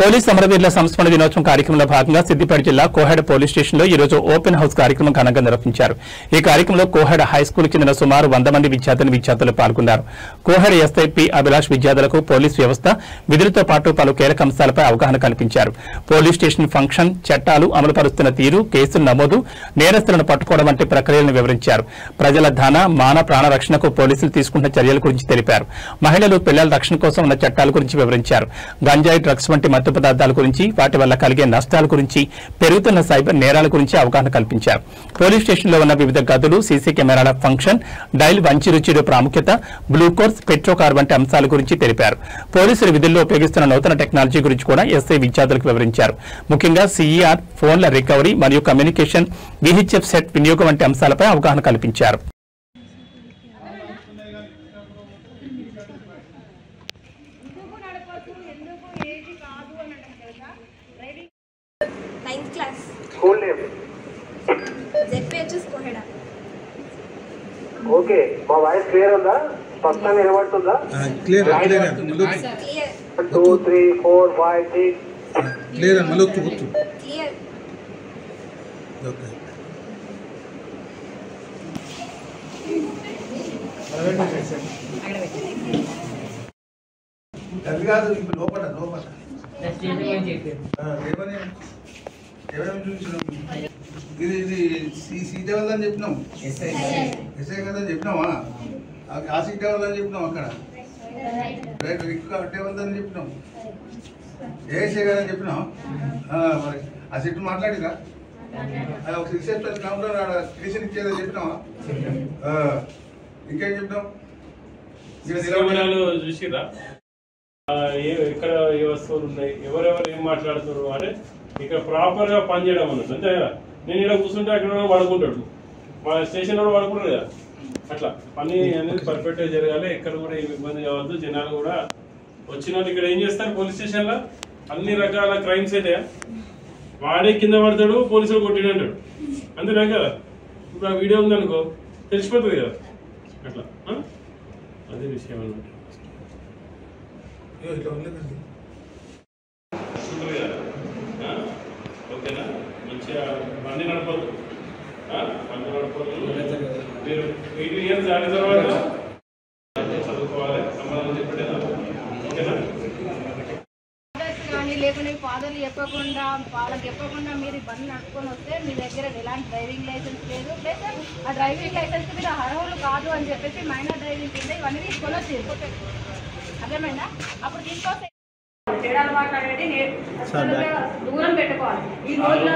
Police అమరవీరుల సంస్మరణ దినోత్సవం కార్యక్రమంలో భాగంగా సిద్దిపేట జిల్లా కోహెడ పోలీస్ స్టేషన్లో ఈ రోజు ఓపెన్ హౌస్ కార్యక్రమం ఘనంగా నిర్వహించారు. ఈ కార్యక్రమంలో కోహెడ హైస్కూల్ చెందిన సుమారు 100 మంది విద్యార్థులు పాల్గొన్నారు. కోహెడ ఎస్ఐ పి అభిలాష్ విద్యార్థులకు పోలీస్ వ్యవస్థ విధులతో పాటు పలు కీలక అంశాలపై అవగాహన కల్పించారు. పోలీస్ స్టేషన్ ఫంక్షన్, చట్టాలు అమలుపరుస్తున్న తీరు, కేసులు నమోదు, నేరస్తులను పట్టుకోవడం వంటి ప్రక్రియలను వివరించారు. ప్రజల ధన, మాన, ప్రాణ రక్షణకు పోలీసులు తీసుకుంటున్న చర్యల గురించి తెలిపారు. మహిళలు, పిల్లల రక్షణ కోసం ఉన్న చట్టాల గురించి వివరించారు. గంజాయి, డ్రగ్స్ వంటి మత్తు పదార్థాల గురించి, వాటి వల్ల కలిగే నష్టాల గురించి, పెరుగుతున్న సైబర్ నేరాల గురించి అవగాహన కల్పించారు. పోలీస్ స్టేషన్లో ఉన్న వివిధ గదులు, సీసీ కెమెరాల ఫంక్షన్, డైల్ 100 ప్రాముఖ్యత, బ్లూకోర్స్, పెట్రోకార్ వంటి అంశాల గురించి తెలిపారు. పోలీసులు విధుల్లో ఉపయోగిస్తున్న నూతన టెక్నాలజీ గురించి కూడా ఎస్ఐ విద్యార్థులకు వివరించారు. ముఖ్యంగా సిఈఆర్, ఫోన్ల రికవరీ మరియు కమ్యూనికేషన్, విహెచ్ఎఫ్ సెట్ వినియోగం వంటి అంశాలపై అవగాహన కల్పించారు. ఓకే, మా వాయిస్ క్లియర్ ఉందా? స్పష్టంగా వినబడుతుందా? క్లియర్ 2 3 4 5 6 క్లియర్ మళ్ళీ కూర్చో. ఓకే, అది కాదు, ఇప్పుడు లోపల ఎవరేమి చూసినాం? ఇది సీట్ ఎవరిదని చెప్పినాం, ఎస్ఐ కదని చెప్పినావా? ఆ సీట్ ఎవరిదని చెప్పినాం, అక్కడ రైట్ రిక్ ఎవరిదని చెప్పినాం, ఏఎస్ఐ కదని చెప్పినాం. మరి ఆ సీట్ మాట్లాడిరా? ఒక రిసెప్షన్ కౌంటర్ ఆడ స్టేషన్ ఇచ్చేదని చెప్పినావా? ఇంకేం చెప్పినాం? చూసిరా ఎక్కడ ఏ వస్తువులు ఉన్నాయి, ఎవరెవరు ఏం మాట్లాడుతున్నారు అంటే ఇక్కడ ప్రాపర్ గా పనిచేయడం అన్నట్టు. అంతే కదా, నేను ఇక్కడ కూర్చుంటే అక్కడ పడుకుంటాడు, మా స్టేషన్ కూడా పడుకుంటాడు కదా. అట్లా పని అనేది పర్ఫెక్ట్ గా జరగాలి, ఎక్కడ కూడా ఏమి ఇబ్బంది కావద్దు. జనాలు కూడా వచ్చిన వాళ్ళు ఇక్కడ ఏం చేస్తారు, పోలీస్ స్టేషన్ లో అన్ని రకాల క్రైమ్స్ అయితే వాడే కింద పడతాడు, పోలీసులు కొట్టిడు అంటాడు. అంతేనా కదా? ఇప్పుడు ఆ వీడియో ఉందనుకో తెలిసిపోతుంది కదా. అట్లా అదే విషయం అన్నమాట. ఓకేనా? మంచిగా బండి నడపద్దు, మీరు 8 ఇయర్స్ దాని తర్వాత చదువుకోవాలి, సంబంధం చెప్పేదా? ఓకేనా? కానీ లేకుండా ఫాదర్లు చెప్పకుండా, వాళ్ళకి చెప్పకుండా మీరు బండి నడుపుకొని వస్తే మీ దగ్గర ఎలాంటి డ్రైవింగ్ లైసెన్స్ లేదు, ప్లస్ ఆ డ్రైవింగ్ లైసెన్స్ మీరు అర్హులు కాదు అని చెప్పేసి మైనర్ డ్రైవింగ్ కింద ఇవన్నీ తీసుకొని వచ్చేది. అర్థమైందా? అప్పుడు తీసుకొస్తే చెడు అలవాటు అనేది దూరం పెట్టుకోవాలి. ఈ రోజుల్లో